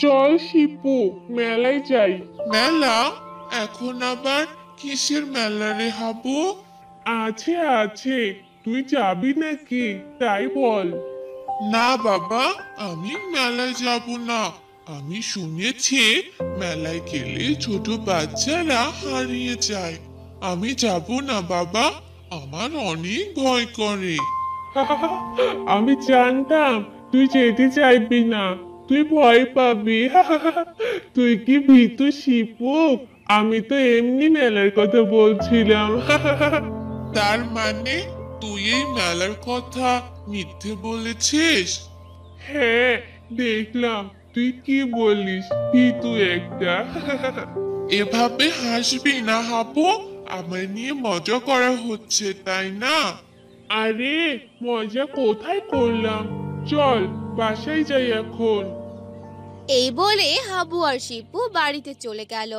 চল শিপু, মেলায় যাই। মেলা? এখন আবার কিসের মেলা রে হাবু? আছে আছে, তুই যাবি নাকি তাই বল। না বাবা, আমি মেলায় যাব না। আমি শুনেছি মেলায় গেলে ছোট বাচ্চারা হারিয়ে যায়। আমি যাব না বাবা, আমার অনেক ভয় করে। আমি জানতাম তুই যেতে চাইবি না, তুই ভয় পাবি। তুই কি ভীতু শিপু? আমি তো এমনি মেলার কথা বলছিলাম। তার মানে তুই এই মেলার কথা মিথ্যে বলেছিস? হ্যাঁ, দেখলাম তুই কি বলিস, ভীতু একটা। এভাবে হাসবি না হাবু, আমার নিয়ে মজা করা হচ্ছে তাই না? আরে, মজা কোথায় করলাম? চল বাসায় যাই এখন। এই বলে হাবু আর শিপু বাড়িতে চলে গেল।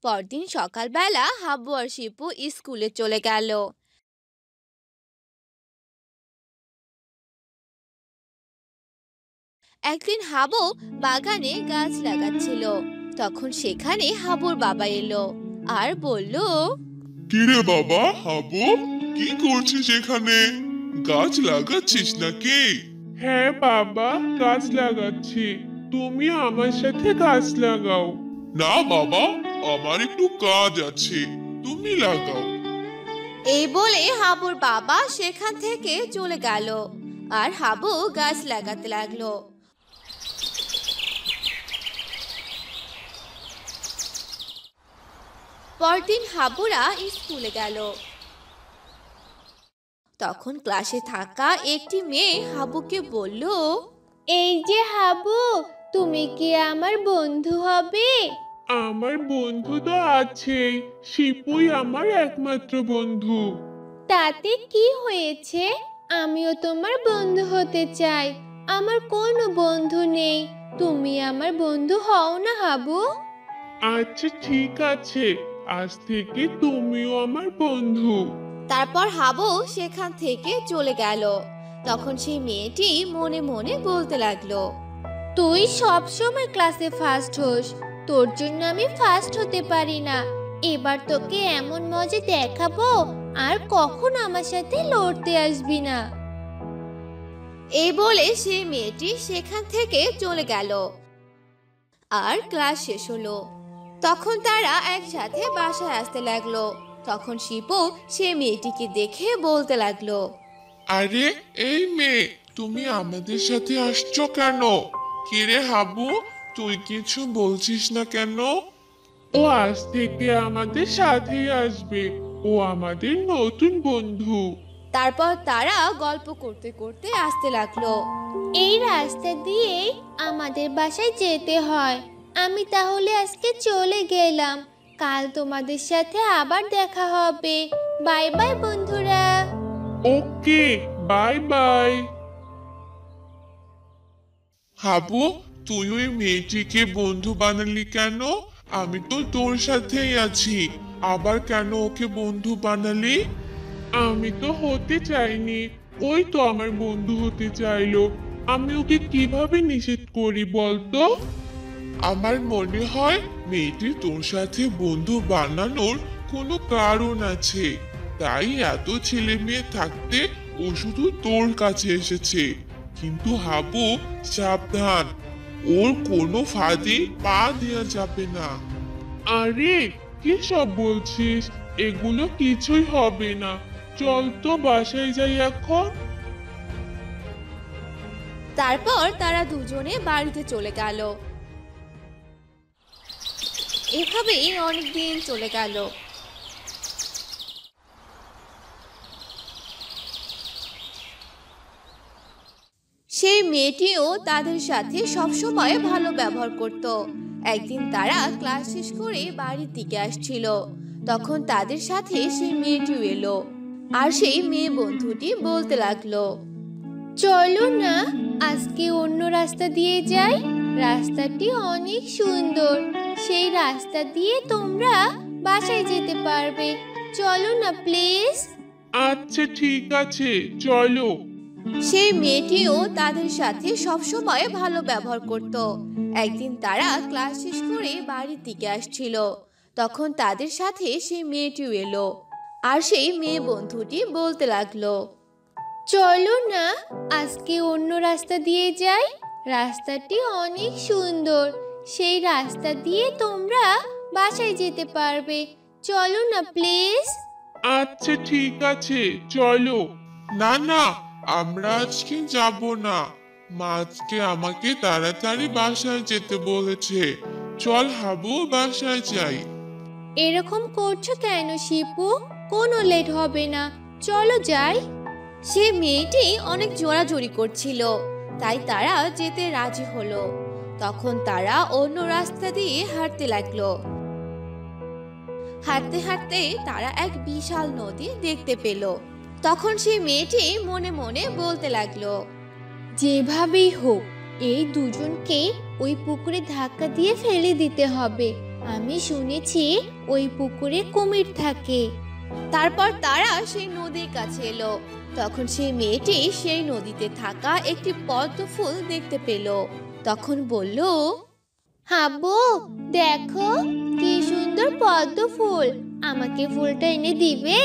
পরদিন সকালবেলা হাবু আর শিপু স্কুলে চলে গেল। একদিন হাবু বাগানে গাছ লাগাচ্ছিল। তখন সেখানে হাবুর বাবা এলো আর বলল, কিরে বাবা হাবু, কি করছিস এখানে? গাছ লাগাচ্ছিস নাকি? হ্যাঁ বাবা, গাছ লাগাচ্ছি। তুমি আমার সাথে গাছ লাগাও। না বাবা, আমার একটু কাজ আছে, তুমি লাগাও। এই বলে হাবুর বাবা সেখান থেকে চলে গেল আর হাবু গাছ লাগাতে লাগলো। পরদিন হাবুরা স্কুলে গেল। তখন ক্লাসে থাকা একটি মেয়ে হাবুকে বলল, এই যে হাবু, তুমি কি আমার বন্ধু হবে? আমার বন্ধু তো আছেই, শিপুই আমার একমাত্র বন্ধু। তাতে কি হয়েছে? আমিও তোমার বন্ধু হতে চাই। আমার কোনো বন্ধু নেই, তুমি আমার বন্ধু হও না হাবু? আচ্ছা ঠিক আছে, আজ থেকে তুমিও আমার বন্ধু। তারপর হাবু সেখান থেকে চলে গেল। তখন সেই মেয়েটি মনে মনে বলতে লাগলো, তুই সব সময় ক্লাসে ফার্স্ট হোস, তোর জন্য আমি ফার্স্ট হতে পারি না। এবার তোকে এমন মজা দেখাবো, আর কখনো আমার সাথে লড়তে আসবি না। এই বলে সেই মেয়েটি সেখান থেকে চলে গেল। আর ক্লাস শেষ হলো। তখন তারা একসাথে বাসায় আসতে লাগলো। তখন শিপু সে মেয়েটিকে দেখে বলতে লাগলো, আরে এই মেয়ে, তুমি আমাদের সাথে আসছো কেন? কিরে হাবু, তুই কিছু বলছিস না কেন? ও আজ থেকে আমাদের সাথেই আসবে, ও আমাদের নতুন বন্ধু। তারপর তারা গল্প করতে করতে আসতে লাগলো। এই রাস্তা দিয়ে আমাদের বাসায় যেতে হয়। আমি তাহলে আজকে চলে গেলাম, কাল তোমাদের সাথে আবার দেখা হবে। বাই বাই বন্ধুরা। ওকে, বাই বাই। হাবু, তুই ওই মেয়েটিকে বন্ধু বানালি কেন? আমি তো তোর সাথেই আছি, আবার কেন ওকে বন্ধু বানালি? আমি তো হতে চাইনি, ওই তো আমার বন্ধু হতে চাইলো। আমি ওকে কিভাবে নিষেধ করি বলতো? আমার মনে হয় মেয়েটির তোর সাথে বন্ধু বানানোর কোনো কারণ আছে, তাই এত ছেলে মেয়ে থাকতে ও শুধু তোর কাছে এসেছে। কিন্তু হাবু, সাবধান, ওর কোনো ফাঁদে পা দেওয়া যাবে না। আরে, কি সব বলছিস? এগুলো কিছুই হবে না। চল তো বাসায় যাই এখন। তারপর তারা দুজনে বাড়িতে চলে গেল। এভাবেই অনেক দিন চলে গেল। সেই মেয়েটিও তাদের সাথে সবসময় ভালো ব্যবহার করত। একদিন তারা ক্লাস শেষ করে বাড়ির দিকে আসছিল। তখন তাদের সাথে সেই মেয়েটিও এলো। আর সেই মেয়ে বন্ধুটি বলতে লাগলো, চলো না, আজকে অন্য রাস্তা দিয়ে যাই। রাস্তাটি অনেক সুন্দর, সেই রাস্তা দিয়ে তোমরা বাসায় যেতে পারবে। চলো না প্লিজ। আচ্ছা ঠিক আছে, চলো। সেই মেয়েটিও তাদের সাথে সবসময় ভালো ব্যবহার করত। একদিন তারা ক্লাস শেষ করে বাড়ির দিকে আসছিল, তখন তাদের সাথে সেই মেয়েটিও এলো। আর সেই মেয়ে বন্ধুটি বলতে লাগলো, চলো না আজকে অন্য রাস্তা দিয়ে যাই। রাস্তাটি অনেক সুন্দর, সেই রাস্তা দিয়ে তোমরা বাসায় যেতে পারবে। চলো না প্লিজ। আচ্ছা ঠিক আছে, চলো। না না, আমরা আজকে যাব না। মা আজকে আমাকে তাড়াতাড়ি বাসায় যেতে বলেছে। চল হাবু, বাসায় যাই। এরকম করছো কেন শিপু? কোনো লেট হবে না, চলো যাই। সে মেয়েটি অনেক জোরাজোরি করছিল, তাই তারা যেতে রাজি হলো। তখন তারা অন্য রাস্তা দিয়ে হাঁটতে লাগলো। হাঁটতে হাঁটতে তারা এক বিশাল নদী দেখতে পেল। তখন সেই মেয়েটি মনে মনে বলতে লাগলো, যেভাবেই হোক এই দুজনকে ওই পুকুরে ধাক্কা দিয়ে ফেলে দিতে হবে। আমি শুনেছি ওই পুকুরে কুমির থাকে। তারপর তারা সেই নদীর কাছে এলো। তখন সেই মেয়েটি সেই নদীতে থাকা একটি পদ্ম ফুল দেখতে পেল। তখন বলল, হাবু, দেখো কি সুন্দর পদ্ম ফুল, আমাকে ফুলটা এনে দিবে?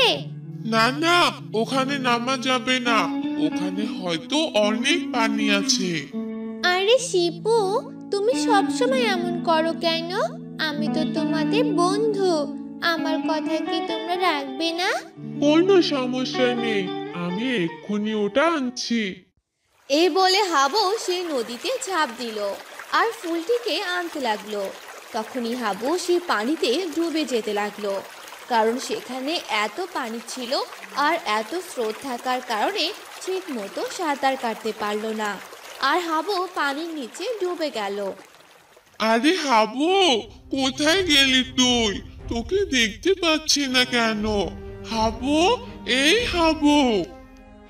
না না, ওখানে নামা যাবে না। ওখানে হয়তো অনেক পানি আছে। আরে শিপু, তুমি সবসময় এমন করো কেন? আমি তো তোমাদের বন্ধু, আমার কথা কি তোমরা রাখবে না? কোনো সমস্যা নেই, আমি এক্ষুনি ওটা আনছি। এই বলে হাবু সেই নদীতে ঝাঁপ দিল আর ফুলটিকে আনতে লাগলো। তখনই হাবু সেই পানিতে ডুবে যেতে লাগলো, কারণ সেখানে এত পানি ছিল আর এত স্রোত থাকার কারণে ঠিক মতো সাঁতার কাটতে পারলো না, আর হাবু পানির নিচে ডুবে গেল। আরে হাবু, কোথায় গেলি তুই? তোকে দেখতে পাচ্ছি না কেন? হাবু, এই হাবু।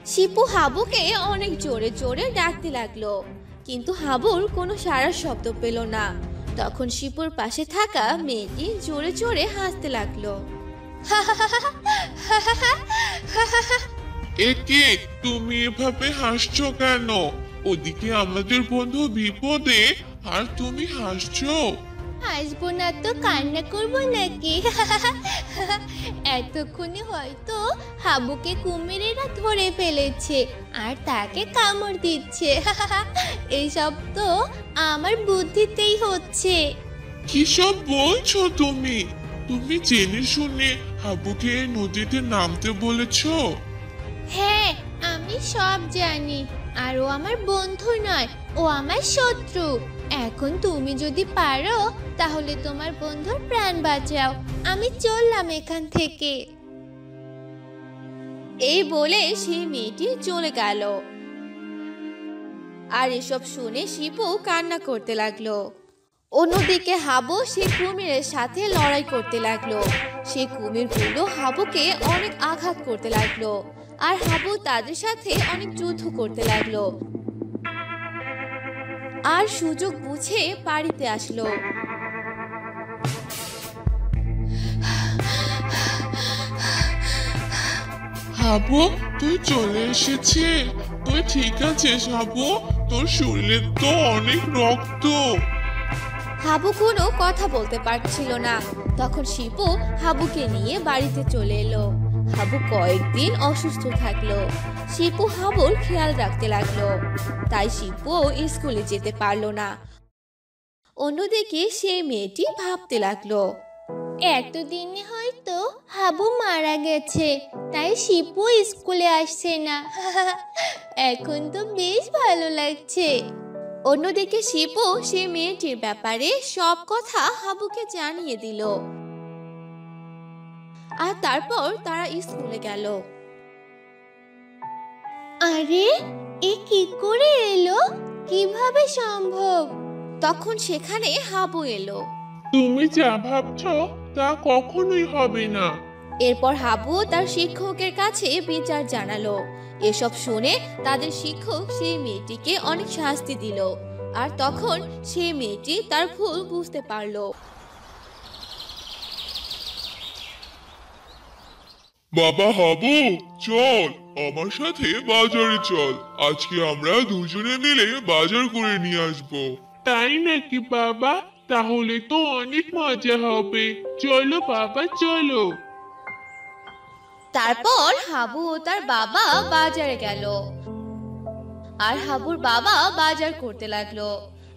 শিপু হাবুকে অনেক জোরে জোরে ডাকতে লাগলো, কিন্তু হাবুর কোনো সাড়ার শব্দ পেল না। তখন শিপুর পাশে থাকা মেয়েটি জোরে জোরে হাসতে লাগলো। একে, তুমি এভাবে হাসছো কেন? ওদিকে আমাদের বন্ধু বিপদে, আর তুমি হাসছো। হাসবো না তো কান্না করবো নাকি? এতক্ষণে হয়তো হাবুকে কুমিরেরা ধরে ফেলেছে আর তাকে কামড় দিচ্ছে। এইসব তো আমার বুদ্ধিতেই হচ্ছে। কি সব বলছো তুমি? তুমি জেনে শুনে হাবুকে এই নদীতে নামতে বলেছো? হ্যাঁ, আমি সব জানি। আর ও আমার বন্ধু নয়, ও আমার শত্রু। এখন তুমি যদি পারো তাহলে তোমার বন্ধুর প্রাণ বাঁচাও। আমি চললাম এখান থেকে। এই বলে সেই মেয়েটি চলে গেল। আর এসব শুনে শিপু কান্না করতে লাগলো। অন্যদিকে হাবু সেই কুমিরের সাথে লড়াই করতে লাগলো। সেই কুমিরগুলো হাবুকে অনেক আঘাত করতে লাগলো, আর হাবু তাদের সাথে অনেক যুদ্ধ করতে লাগলো। আর সুযোগ বুঝে বাড়িতে আসলো। হাবু, তুই চলে এসেছিস? তুই ঠিক আছিস হাবু? তোর শরীরে তো অনেক রক্ত। হাবু কোনো কথা বলতে পারছিল না। তখন শিপু হাবুকে নিয়ে বাড়িতে চলে এলো। হাবু কয়েকদিন অসুস্থ থাকলো। শিপু হাবুর খেয়াল রাখতে লাগলো, তাই শিপু স্কুলে যেতে পারলো না। অন্যদিকে সেই মেয়েটি ভাবতে লাগলো, এতদিনে হয়তো হাবু মারা গেছে, তাই শিপু স্কুলে আসছে না। এখন তো বেশ ভালো লাগছে। অন্যদিকে শিপু সেই মেয়েটির ব্যাপারে সব কথা হাবুকে জানিয়ে দিল। আর তারপর তারা স্কুলে গেল। আরে, এ কি করে এলো? কিভাবে সম্ভব? তখন সেখানে হাবু এলো। তুমি যা ভাবছো তা কখনোই হবে না। এরপর হাবু তার শিক্ষকের কাছে বিচার জানালো। এসব শুনে তাদের শিক্ষক সেই মেয়েটিকে অনেক শাস্তি দিল। আর তখন সেই মেয়েটি তার ভুল বুঝতে পারলো। বাবা হাবু, চল আমার সাথে বাজারে চল। আজকে আমরা দুজনে মিলে বাজার করে নিয়ে আসবো। তাই নাকি বাবা? তাহলে তো অনেক মজা হবে। চলো বাবা, চলো। তারপর হাবু ও তার বাবা বাজারে গেল। আর হাবুর বাবা বাজার করতে লাগলো।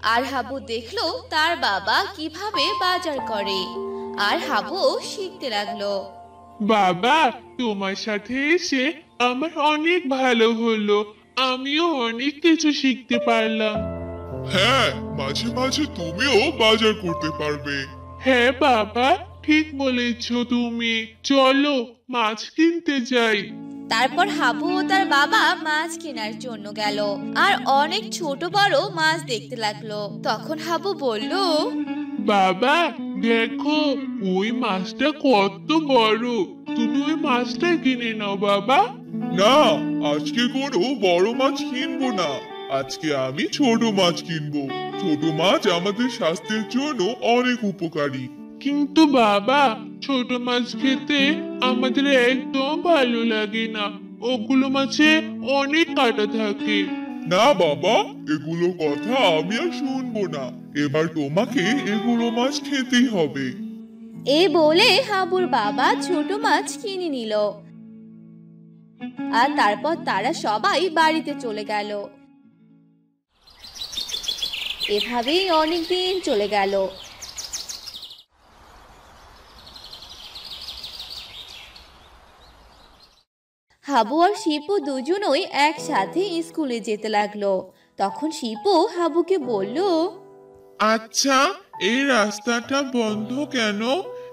আর হাবু দেখলো তার বাবা কিভাবে বাজার করে। আর হাবু শিখতে লাগলো। বাবা, তোমার সাথে এসে আমার অনেক ভালো হলো। আমিও অনেক কিছু শিখতে পারলাম। হ্যাঁ, মাঝে মাঝে তুমিও বাজার করতে পারবে। হ্যাঁ বাবা, ঠিক বলেছো তুমি। চলো মাছ কিনতে যাই। তারপর হাবু ও তার বাবা মাছ কেনার জন্য গেল। আর অনেক ছোট বড় মাছ দেখতে লাগলো। তখন হাবু বলল, বাবা দেখো, ওই মাছটা কত বড়। তুমি ওই মাছটা কিনে নাও বাবা। না, আজকে কোনো বড় মাছ কিনবো না। আজকে আমি ছোট মাছ কিনবো। ছোট মাছ আমাদের স্বাস্থ্যের জন্য অনেক উপকারী। কিন্তু বাবা, ছোট মাছ খেতে আমাদের একদম ভালো লাগে না। ওগুলো মাছে অনেক কাঁটা থাকে। না বাবা, এগুলো কথা আমি আর শুনবো না। এবার তোমাকে এগুলো মাছ খেতেই হবে। এই বলে হাবুর বাবা ছোট মাছ কিনে নিল। আর তারপর তারা সবাই বাড়িতে চলে গেল। এভাবেই অনেক দিন চলে গেল। হাবু আর শিপু দুজনই একসাথে স্কুলে যেতে লাগলো। তখন শিপু হাবুকে বলল, আচ্ছা, এই রাস্তাটা বন্ধ কেন?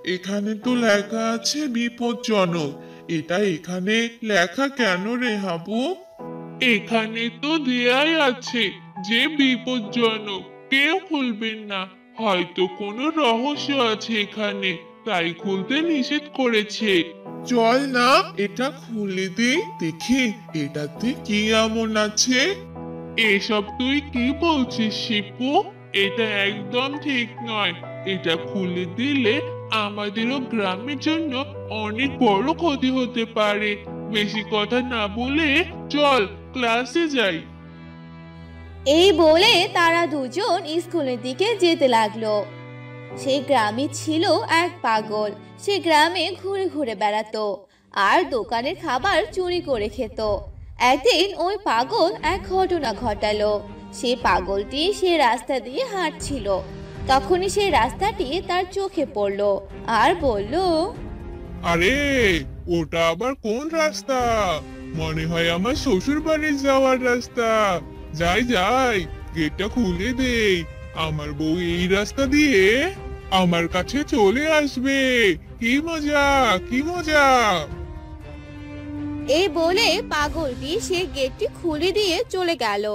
এখানে তো লেখা আছে বিপজ্জনক। এটা এখানে লেখা কেন রে হাবু? এখানে তো দেয়াই আছে যে বিপজ্জনক, কেউ খুলবেন না। হয়তো কোনো রহস্য আছে এখানে, তাই খুলতে নিষেধ করেছে। চল না, এটা খুলে দে, দেখি এটাতে কি এমন আছে। এসব তুই কি বলছিস শিপু? এটা একদম ঠিক নয়। এটা খুলে দিলে আমাদেরও গ্রামের জন্য অনেক বড় ক্ষতি হতে পারে। বেশি কথা না বলে চল ক্লাসে যাই। এই বলে তারা দুজন স্কুলের দিকে যেতে লাগলো। সেই গ্রামে ছিল এক পাগল। সে গ্রামে ঘুরে ঘুরে বেড়াতো আর দোকানের খাবার চুরি করে খেত। একদিন ওই পাগল এক ঘটনা ঘটালো। সে পাগলটি সে রাস্তা দিয়ে হাঁটছিল। তখনই সেই রাস্তাটি তার চোখে পড়লো আর বলল, আরে, ওটা আবার কোন রাস্তা? মনে হয় আমার শ্বশুর বাড়ি যাওয়ার রাস্তা। যাই যাই, গেটটা খুলে দেই। আমার বউ এই রাস্তা দিয়ে আমার কাছে চলে আসবে। কি মজা, কি মজা! এই বলে পাগলটি সে গেটটি খুলে দিয়ে চলে গেল।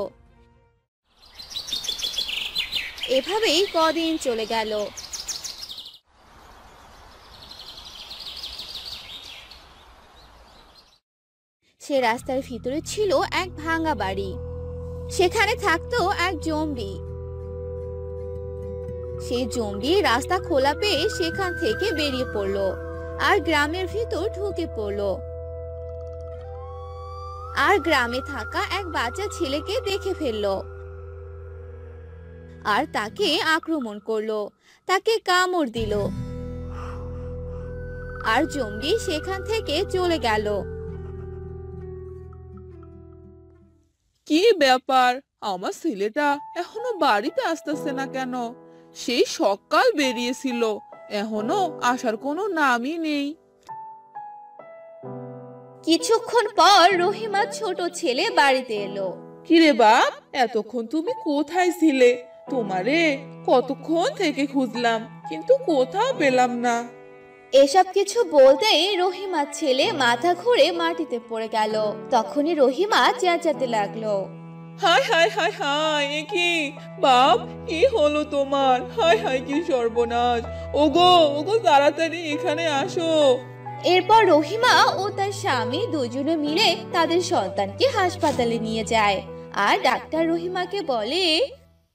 এভাবেই কদিন চলে গেল। সে রাস্তার ভিতরে ছিল এক ভাঙা বাড়ি। সেখানে থাকতো এক জম্বি। সেই জম্বি রাস্তা খোলা পেয়ে সেখান থেকে বেরিয়ে পড়লো আর গ্রামের ভিতর ঢুকে পড়লো। আর গ্রামে থাকা এক বাচ্চা ছেলেকে দেখে ফেললো আর তাকে আক্রমণ করলো, তাকে কামড় দিল। আর জম্বি সেখান থেকে চলে গেল। কি ব্যাপার, আমার ছেলেটা এখনো বাড়িতে আসতেছে না কেন? সেই সকাল বেরিয়েছিল, এখনো আসার কোনো নামই নেই। কিছুক্ষণ পর রহিমার ছোট ছেলে বাড়িতে এলো। কিরে বাপ, এতক্ষণ তুমি কোথায় ছিলে? তোমারে কতক্ষণ থেকে খুঁজলাম, কিন্তু কোথাও পেলাম না। এসব কিছু বলতেই রহিমার ছেলে মাথা ঘুরে মাটিতে পড়ে গেল। তখনই রহিমা চেঁচাতে লাগলো, হায় হায় হায় হায়, এ কি বাপ, কি হলো তোমার? হায় হায়, কি সর্বনাশ! ওগো ওগো, তাড়াতাড়ি এখানে আসো। এরপর রহিমা ও তার স্বামী দুজনে মিলে তাদের সন্তানকে হাসপাতালে নিয়ে যায়। আর ডাক্তার রহিমাকে বলে,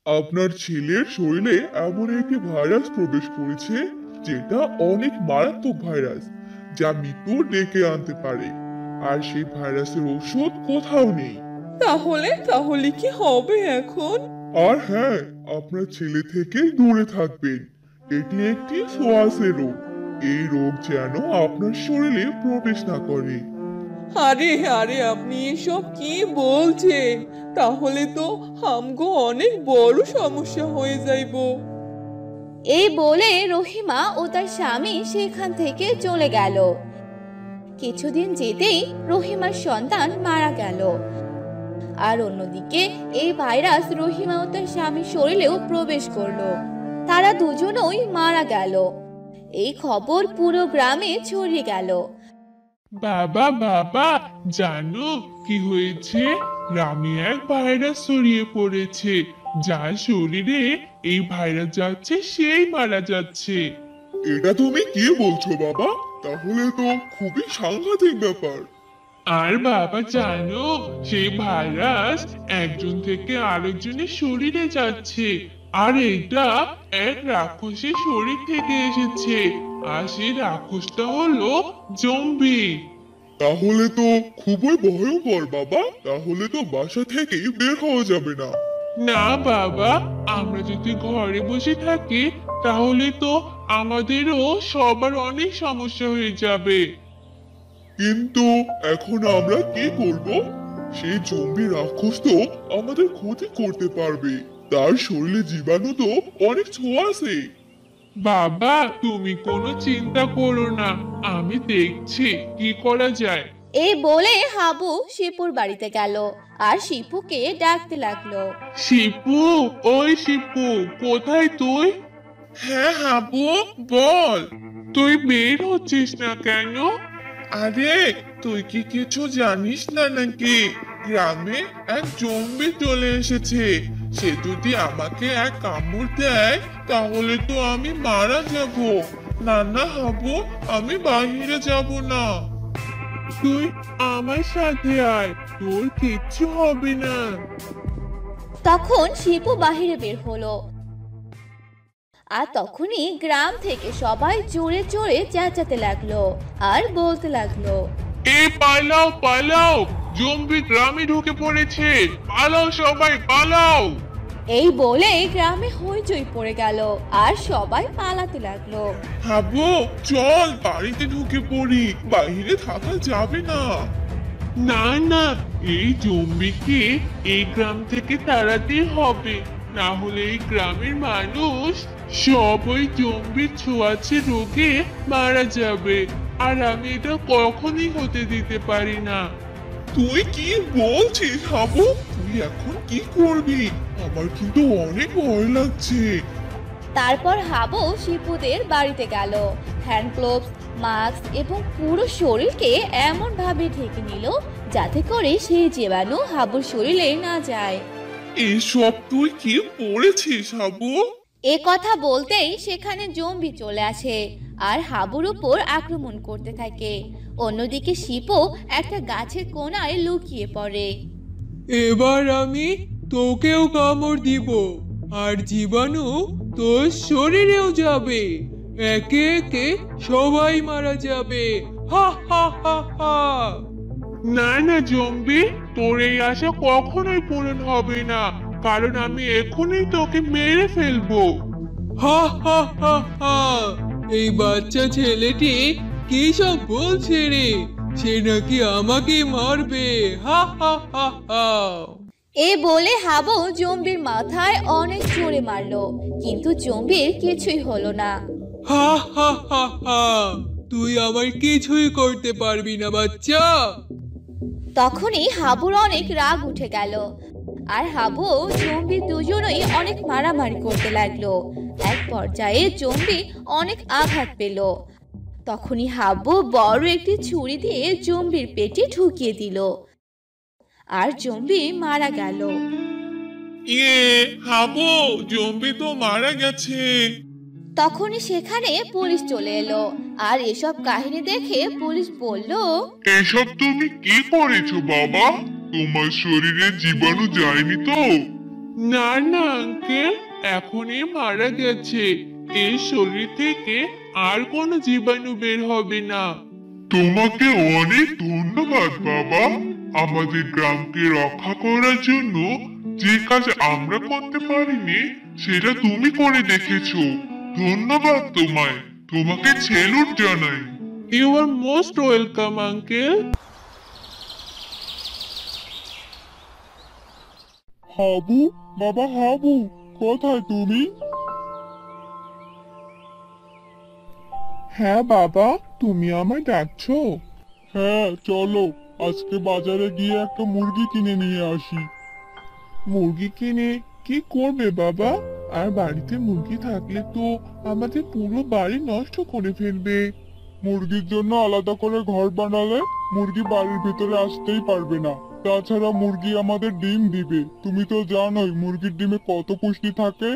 আপনার ছেলের শরীরে এমন একটি ভাইরাস প্রবেশ করেছে যেটা অনেক মারাত্মক ভাইরাস, যা মৃত্যু ডেকে আনতে পারে। আর সেই ভাইরাসের ওষুধ কোথাও নেই। তাহলে তাহলে কি হবে এখন? আর হ্যাঁ, আপনার ছেলে থেকে দূরে থাকবেন। এটি একটি ছোঁয়াচে রোগ। এই রোগ যেন আপনার শরীরে প্রবেশ না করে। আরে আরে আপনি এসব কি বলছেন? তাহলে তো আমগো অনেক বড় সমস্যা হয়ে যাইবো। এই বলে রহিমা ও তার স্বামী সেখান থেকে চলে গেল। কিছুদিন যেতেই রহিমার সন্তান মারা গেল। আর অন্যদিকে এই ভাইরাস রহিমা ও তার স্বামীর শরীরেও প্রবেশ করলো। তারা দুজনই মারা গেল। এই খবর পুরো গ্রামে ছড়িয়ে গেল। বাবা বাবা, জানো কি হয়েছে? গ্রামে এক ভাইরাস ছড়িয়ে পড়েছে। যার শরীরে এই ভাইরাস যাচ্ছে সেই মারা যাচ্ছে। এটা তুমি কি বলছো বাবা? তাহলে তো খুবই সাংঘাতিক ব্যাপার। আর বাবা জানো, সেই ভাইরাস একজন থেকে আরেকজনের শরীরে যাচ্ছে। আর এটা এক রাক্ষসের শরীর থেকে এসেছে। আর সেই রাক্ষসটা হলো জম্বি। তাহলে তো খুবই ভয়ঙ্কর বাবা। তাহলে তো বাসা থেকে বের হওয়া যাবে না। না বাবা, আমরা যদি ঘরে বসে থাকি তাহলে তো আমাদেরও সবার অনেক সমস্যা হয়ে যাবে। কিন্তু এখন আমরা কি করব? সেই জম্বি রাক্ষস তো আমাদের ক্ষতি করতে পারবে। তার শরীরে জীবাণু তো অনেক ছোঁয়াছে। বাবা, তুমি কোনো চিন্তা করো না, আমি দেখছি কি করা যায়। এই বলে হাবু শিপুর বাড়িতে গেল আর শিপুকে ডাকতে লাগলো। শিপু, ওই শিপু, কোথায় তুই? হ্যাঁ হাবু, বল। তুই বের হচ্ছিস না কেন? আরে তুই কি কিছু জানিস না নাকি? গ্রামে এক জম্বি চলে এসেছে। সে যদি আমাকে এক কামড় দেয় তাহলে তো আমি মারা যাব। না না হাবু, আমি বাইরে যাব না। তুই আমার সাথে আয়, তোর কিচ্ছু হবে না। তখন শিপু বাহিরে বের হলো। আর তখনই গ্রাম থেকে সবাই জোরে জোরে চেঁচাতে লাগলো আর বলতে লাগলো, পালাও পালাও, জম্বি গ্রামে ঢুকে পড়েছে, পালাও সবাই পালাও। এই বলে গ্রামে হইচই পড়ে গেল আর সবাই পালাতে লাগলো। হাবু চল বাড়িতে ঢুকে পড়ি, বাইরে থাকা যাবে না। না না, এই জম্বিকে এই গ্রাম থেকে তাড়াতে হবে, না হলে এই গ্রামের মানুষ সব ওই জম্বির ছোঁয়াচে রোগে মারা যাবে। আর আমি এটা কখনই হতে দিতে পারি না। তুই কি বলছিস হাবু? তুই এখন কি করবি? আমার কিন্তু অনেক ভয় লাগছে। তারপর হাবু শিপুদের বাড়িতে গেল। হ্যান্ড গ্লোভস, মাস্ক এবং পুরো শরীরকে এমন ভাবে ঢেকে নিল যাতে করে সেই জীবাণু হাবুর শরীরে না যায়। এসব তুই কি পড়েছিস হাবু? এ কথা বলতেই সেখানে জম্বি চলে আসে আর হাবুর উপর আক্রমণ করতে থাকে। অন্যদিকে শিপু একটা গাছের কোণায় লুকিয়ে পড়ে। এবার আমি তোকেও কামড় দিব আর জীবাণু তোর শরীরেও যাবে। একে একে সবাই মারা যাবে। হা হা হা হা। না না জম্বি, তোর এই আশা কখনোই পূরণ হবে না, কারণ আমি এখনই তোকে মেরে ফেলবো। হা হা হা হা। এই বাচ্চা ছেলেটি কি সব বলছে রে? সে নাকি আমাকে মারবে। হা হা হা হা। এ বলে হাবু জম্বির মাথায় অনেক জোরে মারলো, কিন্তু জম্বির কিছুই হলো না। হা হা হা হা। তুই আমার কিছুই করতে পারবি না বাচ্চা। তখনই হাবুর অনেক রাগ উঠে গেল আর হাবু জম্বি দুজনেই অনেক মারামারি করতে লাগলো। এক পর্যায়ে জম্বি অনেক আঘাত পেল। তখনই হাবু বড় একটি ছুরি দিয়ে জম্বির পেটে ঢুকিয়ে দিল আর জম্বি মারা গেল। হাবু, জম্বি তো মারা গেছে। তখনই সেখানে পুলিশ চলে এলো আর এসব কাহিনী দেখে পুলিশ বলল, এসব তুমি কি করেছো বাবা? তোমার শরীরে জীবাণু যায়নি তো? না না আঙ্কেল, এখনই মারা গেছে। এই শরীর থেকে আর কোনো জীবাণু বের হবে না। তোমাকে অনেক ধন্যবাদ বাবা। আমাদের গ্রামকে রক্ষা করার জন্য যে কাজ আমরা করতে পারিনি সেটা তুমি করে দেখেছো। ধন্যবাদ তোমায়। তোমাকে সেলুট জানাই। You are most welcome uncle. Habu, বাবা হাবু, কোথায় তুমি? হ্যাঁ বাবা, তুমি আমায় ডাকছো? হ্যাঁ চলো, আজকে বাজারে গিয়ে একটা মুরগি কিনে নিয়ে আসি। মুরগি কিনে কি করবে বাবা? আর বাড়িতে মুরগি থাকলে তো আমাদের পুরো বাড়ি নষ্ট করে ফেলবে। মুরগির জন্য আলাদা করে ঘর বানালে মুরগি বাড়ির ভিতরে আসতেই পারবে না। তাছাড়া মুরগি আমাদের ডিম দিবে, তুমি তো জানোই মুরগির ডিমে কত পুষ্টি থাকে।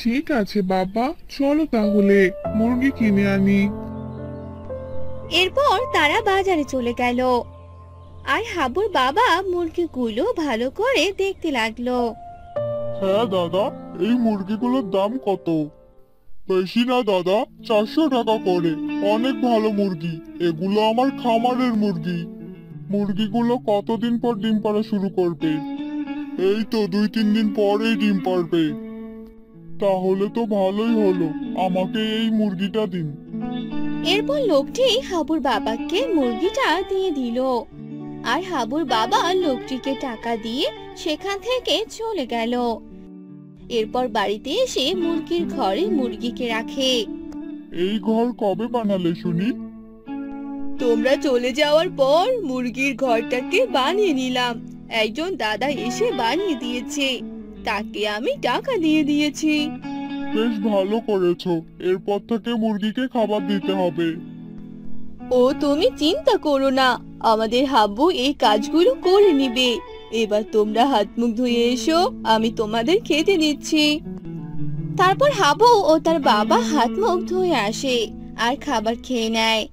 ঠিক আছে বাবা, চলো তাহলে মুরগি কিনে আনি। এরপর তারা বাজারে চলে গেল আর হাবুর বাবা মুরগিগুলো ভালো করে দেখতে লাগলো। হ্যাঁ দাদা, এই মুরগিগুলোর দাম কত? বেশি না দাদা, 400 টাকা করে। অনেক ভালো মুরগি, এগুলো আমার খামারের মুরগি। মুরগিগুলো কতদিন পর ডিম পাড়া শুরু করবে? এই তো 2-3 দিন পরেই ডিম পাড়বে। তাহলে তো ভালোই হলো, আমাকে এই মুরগিটা দিন। এরপর লোকটি হাবুর বাবাকে মুরগিটা দিয়ে দিল আর হাবুর বাবা লোকটিকে টাকা দিয়ে সেখান থেকে চলে গেল। এরপর বাড়িতে এসে মুরগির ঘরে মুরগিকে রাখে। এই ঘর কবে বানালে শুনি? তোমরা চলে যাওয়ার পর মুরগির ঘরটাকে বানিয়ে নিলাম। একজন দাদা এসে বানিয়ে দিয়েছে, তাকে আমি টাকা দিয়ে দিয়েছি। বেশ ভালো করেছো, এরপর থেকে মুরগিকে খাবার দিতে হবে। ও তুমি চিন্তা করো না, আমাদের হাব্বু এই কাজগুলো করে নিবে। এবার তোমরা হাত মুখ ধুয়ে এসো, আমি তোমাদের খেতে দিচ্ছি। তারপর হাবু ও তার বাবা হাত মুখ ধুয়ে আসে আর খাবার খেয়ে নেয়।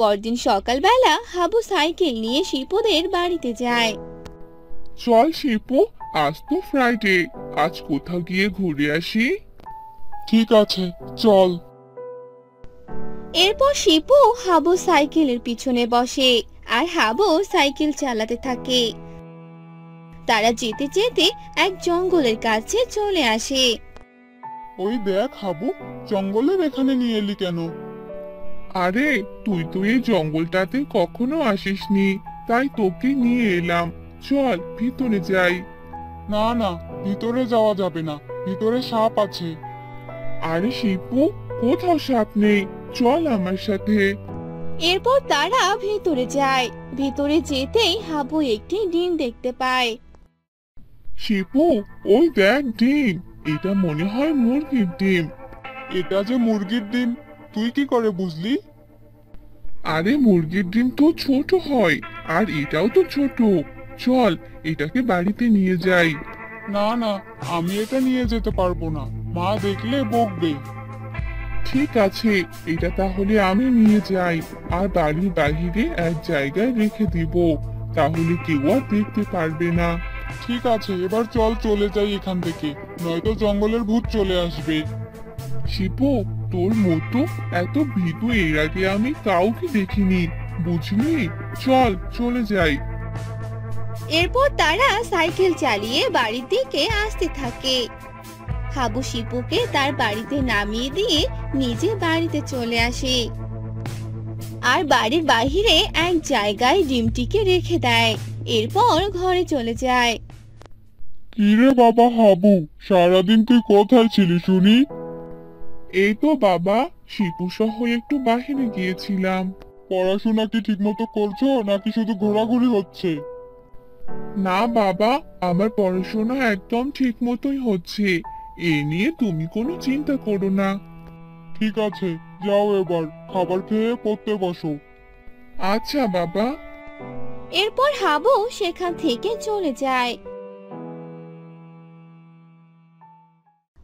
পরদিন সকালবেলা হাবু সাইকেল নিয়ে শিপুদের বাড়িতে যায়। চল শিপু, আজ তো ফ্রাইডে, আজ কোথাও গিয়ে ঘুরে আসি। ঠিক আছে, চল। এরপর শিপু হাবু সাইকেলের পিছনে বসে আর হাবু সাইকেল চালাতে থাকে। তারা যেতে যেতে এক জঙ্গলের কাছে চলে আসে। ওই দেখ হাবু, জঙ্গলের এখানে নিয়ে এলি কেন? আরে তুই তো এই জঙ্গলটাতে কখনো আসিসনি, তাই তোকে নিয়ে এলাম। চল ভিতরে যাই। না না, ভিতরে যাওয়া যাবে না, ভিতরে সাপ আছে। আরে শিপু, কোথাও সাপ নেই, চল আমার সাথে। এরপর তারা ভেতরে যায়। ভেতরে যেতেই হাবু একটি ডিম দেখতে পায়। শিপু, ওই দেখ ডিম, এটা মনে হয় মুরগির ডিম। এটা যে মুরগির ডিম, তুই কি করে বুঝলি? আরে মুরগির ডিম তো ছোট হয়, আর এটাও তো ছোট। চল এটাকে বাড়িতে নিয়ে যাই। না না, আমি এটা নিয়ে যেতে পারবো না, মা দেখলে বকবে। ঠিক আছে, এটা তাহলে আমি নিয়ে যাই আর বাড়ির বাহিরে এক জায়গায় রেখে দিব, তাহলে কেউ আর দেখতে পারবে না। ঠিক আছে, এবার চল চলে যাই এখান থেকে, নয়তো জঙ্গলের ভূত চলে আসবে। শিপু, তোর মতো এত ভীতু এর আগে আমি কাউকে দেখিনি, বুঝলি? চল চলে যাই। এরপর তারা সাইকেল চালিয়ে বাড়ির দিকে আসতে থাকে। হাবু শিপুকে তার বাড়িতে নামিয়ে দিয়ে নিজে বাড়িতে চলে আসে আর বাড়ির বাহিরে এক জায়গায় ডিমটিকে রেখে দেয়। এরপর ঘরে চলে যায়। কিরে বাবা হাবু, সারাদিন তুই কোথায় ছিলি শুনি? এই তো বাবা, শিপু সহ একটু বাহিরে গিয়েছিলাম। পড়াশোনা কি ঠিকমতো করছো নাকি শুধু ঘোরাঘুরি হচ্ছে? না বাবা, আমার পড়াশোনা একদম ঠিক মতোই হচ্ছে, এ নিয়ে তুমি কোনো চিন্তা করো না। ঠিক আছে, যাও এবার খাবার খেয়ে পড়তে বসো। আচ্ছা বাবা। এরপর হাবু সেখান থেকে চলে যায়।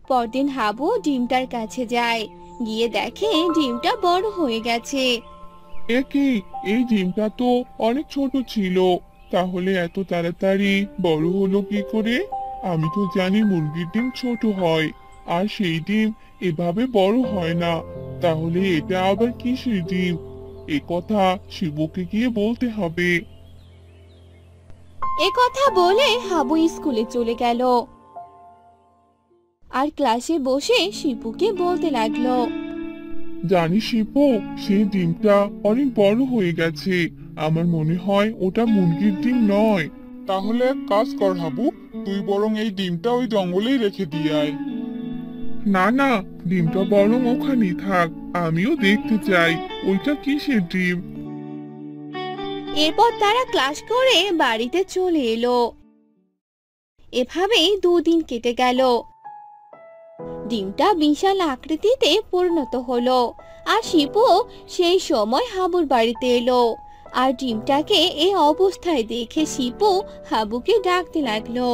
পরদিন হাবু ডিমটার কাছে যায়, গিয়ে দেখে ডিমটা বড় হয়ে গেছে। এ কি, এই ডিমটা তো অনেক ছোট ছিল, তাহলে এত তাড়াতাড়ি বড় হলো কি করে? আমি তো জানি মুরগির ডিম ছোট হয়, আর সেই ডিম এভাবে বড় হয় না। তাহলে এটা আবার কিসের ডিম? এ কথা শিবুকে গিয়ে বলতে হবে। এ কথা বলে হাবু স্কুলে চলে গেল আর ক্লাসে বসে শিপুকে বলতে লাগলো। জানিস শিপু, সেই ডিমটা অনেক বড় হয়ে গেছে। আমার মনে হয় ওটা মুরগির ডিম নয়। তাহলে এক কাজ কর হাবু, তুই বরং এই ডিমটা ওই জঙ্গলেই রেখে দিয়ে আয়। না না, ডিমটা বরং ওখানেই থাক, আমিও দেখতে চাই ওইটা কিসের ডিম। এরপর তারা ক্লাস করে বাড়িতে চলে এলো। এভাবেই 2 দিন কেটে গেল। ডিমটা বিশাল আকৃতিতে পরিণত হলো আর শিপু সেই সময় হাবুর বাড়িতে এলো। আর ডিমটাকে এই অবস্থায় দেখে শিপু হাবুকে ডাকতে লাগলো।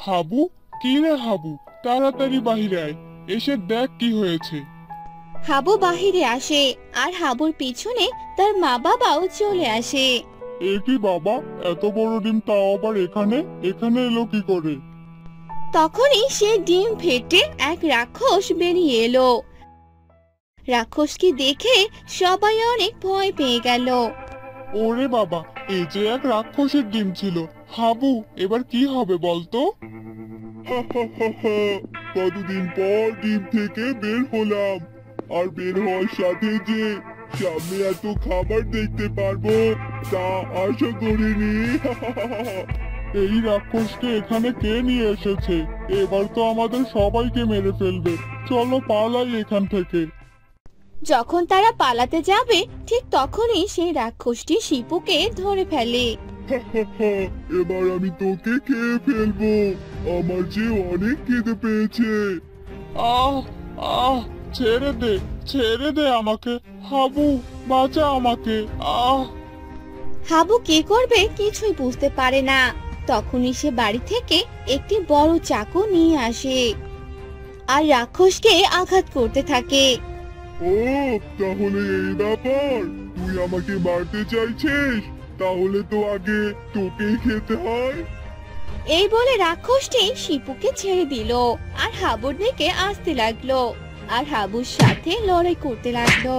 হাবু, কি রে হাবু, তাড়াতাড়ি বাহিরে আয়, এসে দেখ কি হয়েছে। হাবু বাহিরে আসে আর হাবুর পিছনে তার মা বাবাও চলে আসে। এ কি বাবা, এত বড় ডিম তাও আবার এখানে এখানে এলো কি করে? তখনই সে ডিম ফেটে এক রাক্ষস বেরিয়ে এলো। রাক্ষসকে দেখে সবাই অনেক ভয় পেয়ে গেল। ওরে বাবা, এই যে এক রাক্ষসের ডিম ছিল। হাবু, এবার কি হবে বলতো? কতদিন পর ডিম থেকে বের হলাম, আর বের হওয়ার সাথে যে সামনে এত খাবার দেখতে পারবো তা আশা করিনি। এই রাক্ষসকে এখানে কে নিয়ে এসেছে? এবার তো আমাদের সবাইকে মেরে ফেলবে। চলো পালাই এখান থেকে। যখন তারা পালাতে যাবে ঠিক তখনই সেই রাক্ষসটি শিপুকে ধরে ফেলে। এবার আমি তোকে খেয়ে ফেলবো, আমার যে অনেক খিদে পেয়েছে। আহ আহ, ছেড়ে দে আমাকে। হাবু, বাঁচা আমাকে। আহ। হাবু কি করবে কিছুই বুঝতে পারে না। তখনই সে বাড়ি থেকে একটি বড় চাকু নিয়ে আসে আর রাক্ষসকে আঘাত করতে থাকে। ও, তাহলে এই ব্যাপার, তুই আমাকে মারতে চাইছিস? তাহলে তো আগে তোকেই খেতে হয়। এই বলে রাক্ষসটি শিপুকে ছেড়ে দিল আর হাবুর দিকে আসতে লাগলো আর হাবুর সাথে লড়াই করতে লাগলো।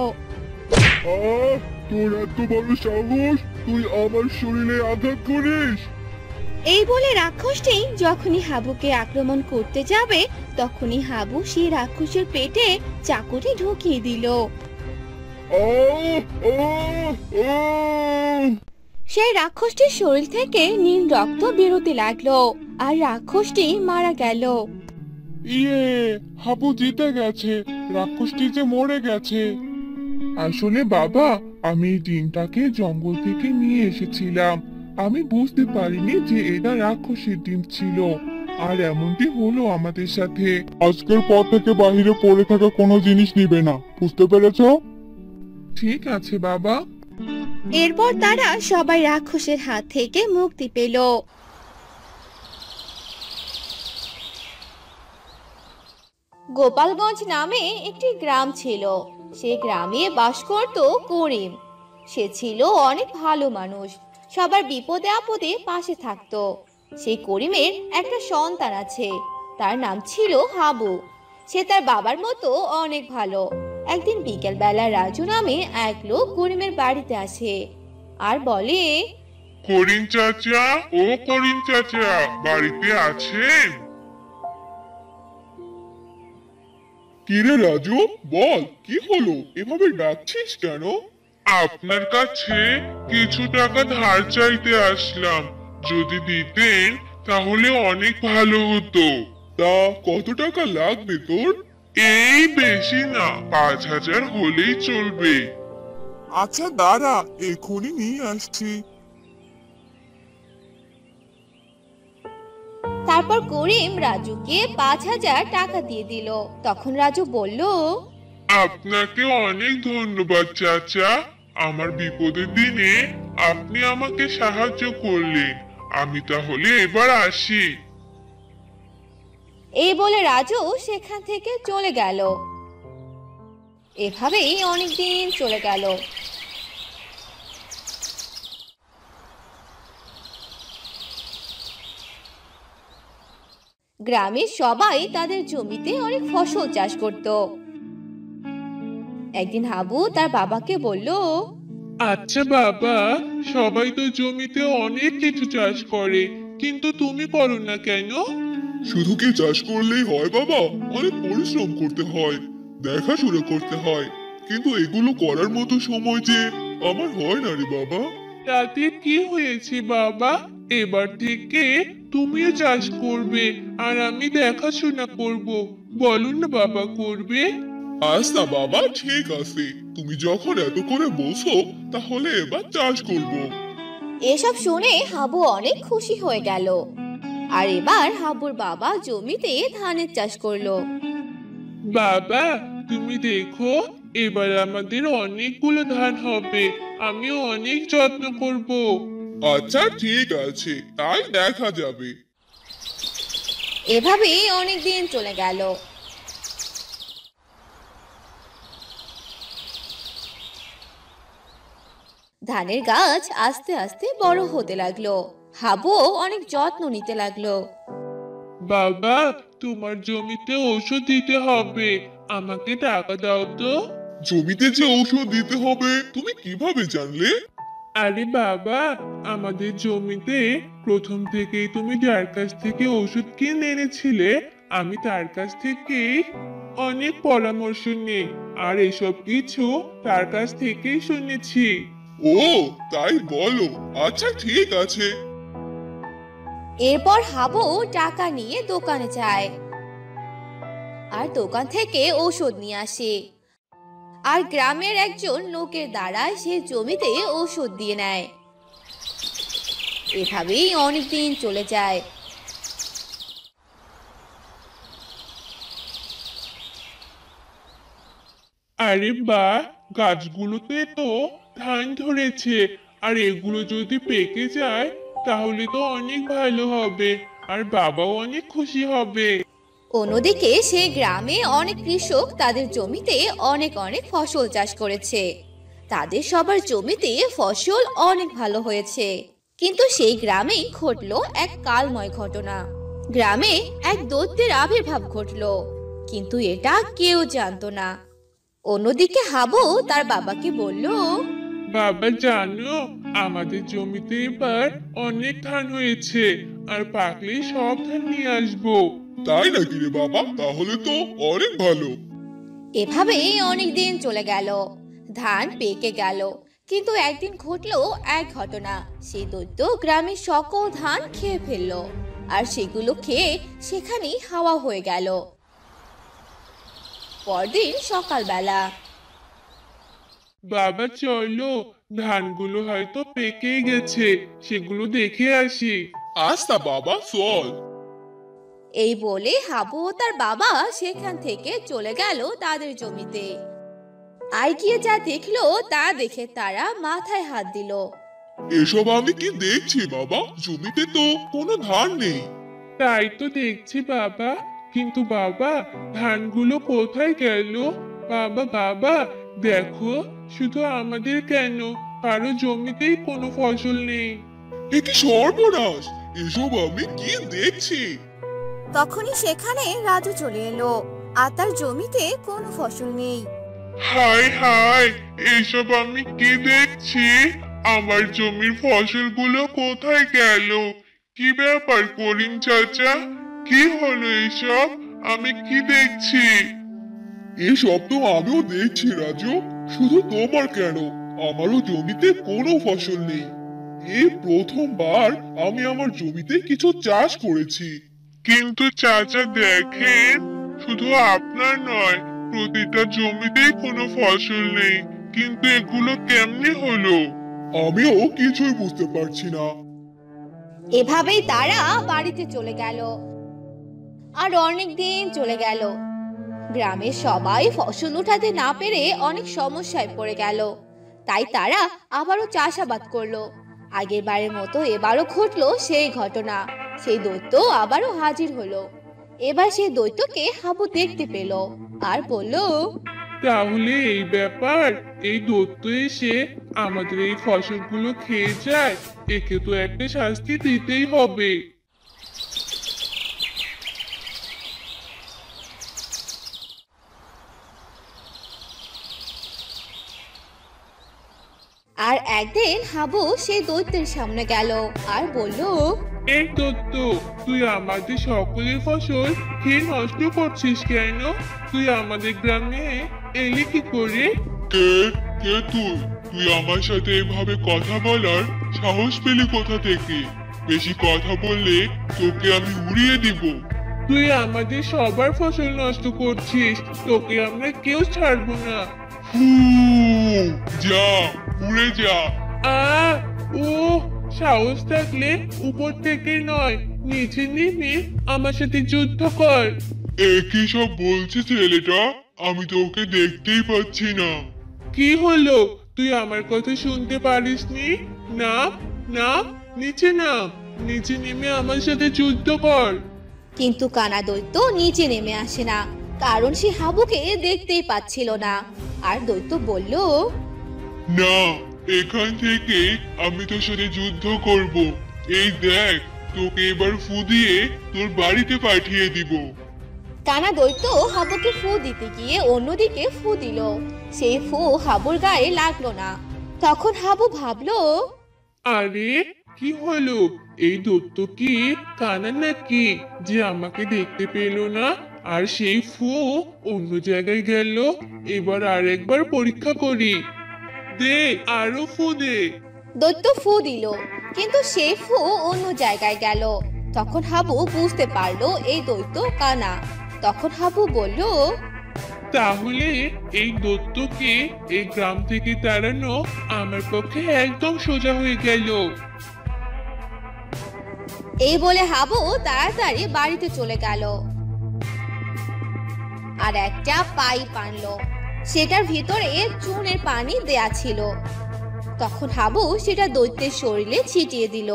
আহ, তোর এত বড় সাহস, তুই আমার শরীরে আঘাত করিস? এই বলে রাক্ষসটি যখনই হাবুকে আক্রমণ করতে যাবে তখনই হাবু সেই রাক্ষসের পেটে চাকুটি ঢুকিয়ে দিল। আহ, আহ, আহ। সেই রাক্ষসটির শরীর থেকে নীল রক্ত বেরোতে লাগলো আর রাক্ষসটি মারা গেল। ইয়ে, হাবু জিতে গেছে, রাক্ষসটি যে মরে গেছে। আসলে বাবা, আমি এই ডিমটাকে জঙ্গল থেকে নিয়ে এসেছিলাম। আমি বুঝতে পারিনি যে এটা রাক্ষসের ডিম ছিল, আর এমনটি হলো আমাদের সাথে। আজকের পর থেকে বাহিরে পড়ে থাকা কোনো জিনিস নিবে না, বুঝতে পেরেছো? ঠিক আছে বাবা। এরপর তারা সবাই রাক্ষসের হাত থেকে মুক্তি পেল। গোপালগঞ্জ নামে একটি গ্রাম ছিল। সেই গ্রামে বাস করত করিম। সে ছিল অনেক ভালো মানুষ, সবার বিপদে আপদে পাশে থাকতো। সেই করিমের একটা সন্তান আছে, তার নাম ছিল হাবু। সে তার বাবার মতো অনেক ভালো। একদিন বিকেল বেলা রাজু নামে এক লোক করিমের বাড়িতে আসে আর বলে, করিম চাচা, ও করিম চাচা, বাড়িতে আছেন? কিরে রাজু, বল কি হলো, এভাবে ডাকছিস কেন? আপনার কাছে কিছু টাকা ধার চাইতে আসলাম, যদি দিতেন তাহলে অনেক ভালো হতো। তা কত টাকা লাগবে তোর? এই বেশি না, 5,000 হলেই চলবে। আচ্ছা দাঁড়া, এখনই নিয়ে আসছি। তারপর করিম রাজুকে 5,000 টাকা দিয়ে দিল। তখন রাজু বলল, আপনাকে অনেক ধন্যবাদ চাচা, আমার বিপদের দিনে আপনি আমাকে সাহায্য করলেন। আমি তাহলে এবার আসি। এই বলে রাজু সেখান থেকে চলে গেল। এভাবেই অনেকদিন চলে গেল। গ্রামের সবাই তাদের জমিতে অনেক ফসল চাষ করত। একদিন হাবু তার বাবাকে বলল, আচ্ছা বাবা, সবাই তো জমিতে অনেক কিছু চাষ করে, কিন্তু তুমি করো না কেন? শুধু কি চাষ করলেই হয় বাবা? অনেক পরিশ্রম করতে হয়, দেখাশোনা করতে হয়, কিন্তু এগুলো করার মতো সময় যে আমার হয় না রে বাবা। তাতে কি হয়েছে বাবা? এবার থেকে তুমিও চাষ করবে আর আমি দেখাশোনা করব। বলো না বাবা, করবে? আচ্ছা বাবা, ঠিক আছে, তুমি যখন এত করে বলছো তাহলে এবার চাষ করব। এসব শুনে হাবু অনেক খুশি হয়ে গেল। আর এবার হাবুর বাবা জমিতে ধানের চাষ করলো। বাবা, তুমি দেখো, এবার আমাদের অনেকগুলো ধান হবে। আমিও অনেক যত্ন করব। আচ্ছা ঠিক আছে, তাই দেখা যাবে। এভাবেই অনেক দিন চলে গেল। ধানের গাছ আস্তে আস্তে বড় হতে লাগলো। হাবুও অনেক যত্ন নিতে লাগলো। বাবা, তোমার জমিতে ওষুধ দিতে হবে, আমাকে টাকা দাও তো। জমিতে যে ঔষধ দিতে হবে তুমি কিভাবে জানলে? আরে বাবা, আমাদের জমিতে প্রথম থেকেই তুমি যার কাছ থেকে ওষুধ কিনে এনেছিলে, আমি তার কাছ থেকে অনেক পরামর্শ নেই, আর এসব কিছু তার কাছ থেকেই শুনেছি। ও, তাই বলো। আচ্ছা ঠিক আছে। এরপর হাবু টাকা নিয়ে দোকানে যায় আর দোকান থেকে ঔষধ নিয়ে আসে। আর গ্রামের একজন লোকের দ্বারা সে জমিতে ঔষধ দিয়ে নেয়। এভাবেই অনেক দিন চলে যায়। আরে বাহ, গাছগুলোতে তো ধান ধরেছে, আর এগুলো যদি পেকে যায় তাহলে তো অনেক ভালো হবে, আর বাবাও অনেক খুশি হবে। অন্যদিকে সে গ্রামে অনেক কৃষক তাদের জমিতে অনেক অনেক ফসল চাষ করেছে। তাদের সবার জমিতে ফসল অনেক ভালো হয়েছে। কিন্তু সেই গ্রামেই ঘটলো এক কালময় ঘটনা। গ্রামে এক দৈত্যের আবির্ভাব ঘটলো, কিন্তু এটা কেউ জানতো না। অন্যদিকে হাবু তার বাবাকে বলল, বাবা জানো, আমাদের জমিতে এবার অনেক ধান হয়েছে, আর পাকলে সব ধান নিয়ে আসবো। তাই নাকি রে বাবা? তাহলে তো অনেক ভালো। এভাবেই অনেক দিন চলে গেল। ধান পেকে গেল, কিন্তু একদিন ঘটলো এক ঘটনা। সেই দৈত্য গ্রামের সকল ধান খেয়ে ফেললো, আর সেগুলো খেয়ে সেখানেই হাওয়া হয়ে গেল। পরদিন সকালবেলা বাবা চলো, ধানগুলো হয়তো পেকে গেছে, সেগুলো দেখে আসি। আচ্ছা বাবা, চল। এই বলে হাবু ও তার বাবা সেখান থেকে চলে গেল তাদের জমিতে। আর গিয়ে যা দেখলো তা দেখে তারা মাথায় হাত দিল। এসব আমি কি দেখছি বাবা? জমিতে তো কোনো ধান নেই। তাই তো দেখছি বাবা, কিন্তু বাবা, ধানগুলো কোথায় গেল? বাবা বাবা, দেখো, শুধু আমাদের কেন, কারো জমিতেই কোনো ফসল নেই। এ কি সর্বনাশ! এসব আমি কি দেখছি? তখনই সেখানে রাজু চলে এলো, আর তার জমিতে কোনো ফসল নেই। হায় হায়, এসব আমি কি দেখছি? আমার জমির ফসলগুলো কোথায় গেল? কি ব্যাপার করিম চাচা, কি হলো এসব? আমি কি দেখছি? এসব তো আমিও দেখছি রাজু। শুধু তোমার কেন, আমারও জমিতে কোনো ফসল নেই। এই প্রথমবার আমি আমার জমিতে কিছু চাষ করেছি। কিন্তু চাচা দেখেন, শুধু আপনার নয়, প্রতিটা জমিতেই কোনো ফসল নেই, কিন্তু এগুলো কেমনে হলো? আমিও কিছুই বুঝতে পারছি না। এভাবেই তারা বাড়িতে চলে গেল। আর অনেক দিন চলে গেল। গ্রামের সবাই ফসল উঠাতে না পেরে অনেক সমস্যায় পড়ে গেল। তাই তারা আবারও চাষাবাদ করলো। আগের বারের মতো এবারও ঘটলো সেই ঘটনা। সেই দৈত্য আবারও হাজির হলো। এবার সেই দৈত্যকে হাবু দেখতে পেল আর বলল, তাহলে এই ব্যাপার, এই দৈত্য এসে আমাদের এই ফসলগুলো খেয়ে যায়, একে তো একটা শাস্তি দিতেই হবে। আর একদিন হাবু সেই দৈত্যের সামনে গেল আর বলল, এই দত্ত, তুই আমাদের সকলের ফসল খেয়ে নষ্ট করছিস কেন? তুই আমাদের গ্রামে এলি কি করে? কে কে তুই? তুই আমার সাথে এভাবে কথা বলার সাহস পেলি কোথা থেকে? বেশি কথা বললে তোকে আমি উড়িয়ে দিব। তুই আমাদের সবার ফসল নষ্ট করছিস, তোকে আমরা কেউ ছাড়বো না। হু, যা, উড়ে যা। আহ ও সাহস থাকলে উপর থেকে নয়, নিচে নেমে আমার সাথে যুদ্ধ কর। একই সব বলছে ছেলেটা, আমি তো ওকে দেখতেই পাচ্ছি না। কি হলো, তুই আমার কথা শুনতে পারিসনি? নাম নাম, নিচে নাম, নিচে নেমে আমার সাথে যুদ্ধ কর। কিন্তু কানা দৈত্য নিচে নেমে আসে না, কারণ সে হাবুকে দেখতেই পাচ্ছিল না। আর দৈত্য বলল, না, এখান থেকে আমি তোর সাথে যুদ্ধ করব। এই দেখ, তোকে এবার ফু দিয়ে তোর বাড়িতে পাঠিয়ে দিব। কানা দৈত্য হাবুকে ফু দিতে গিয়ে অন্যদিকে ফু দিল। সেই ফু হাবুর গায়ে লাগলো না। তখন হাবু ভাবলো, আরে কি হলো, এই দত্ত কি কানা নাকি যে আমাকে দেখতে পেল না আর সেই ফু অন্য জায়গায় গেল? এবার আরেকবার পরীক্ষা করি, দে আরো ফু দে। দৈত্য ফু দিল, কিন্তু সেই ফু অন্য জায়গায় গেল। তখন হাবু বুঝতে পারলো এই দৈত্য কানা। তখন হাবু বলল, তাহলে এই দত্তকে এই গ্রাম থেকে তাড়ানো আমার পক্ষে একদম সোজা হয়ে গেল। এই বলে হাবু তাড়াতাড়ি বাড়িতে চলে গেল আর একটা পাইপ আনলো। সেটার ভিতরে চুনের পানি দেয়া ছিল। তখন হাবু সেটা দৈত্যের শরীরে ছিটিয়ে দিল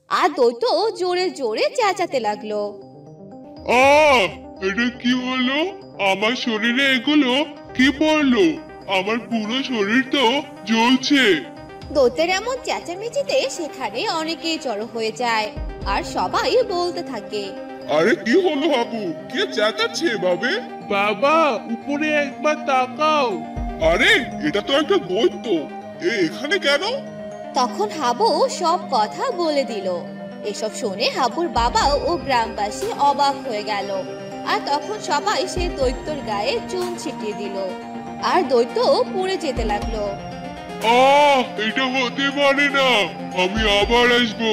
আর দৈত্য জোরে জোরে চেঁচাতে লাগলো। আহ, এটা কি হলো? আমার শরীরে এগুলো কি পড়লো? আমার পুরো শরীর তো জ্বলছে। দৈত্যের এমন চেঁচামেচিতে সেখানে অনেকেই জড়ো হয়ে যায় আর সবাই বলতে থাকে, আরে কি হলো হাবু? কে চেঁচাচ্ছে এভাবে? বাবা উপরে একবার তাকাও। আরে এটা তো একটা দৈত্য, এখানে কেন? তখন হাবু সব কথা বলে দিল। এসব শুনে হাবুর বাবা ও গ্রামবাসী অবাক হয়ে গেল। আর তখন সবাই সেই দৈত্যর গায়ে চুন ছিটিয়ে দিল আর দৈত্য পুড়ে যেতে লাগলো। এটা হতে পারে না। আমি আবার আসবো।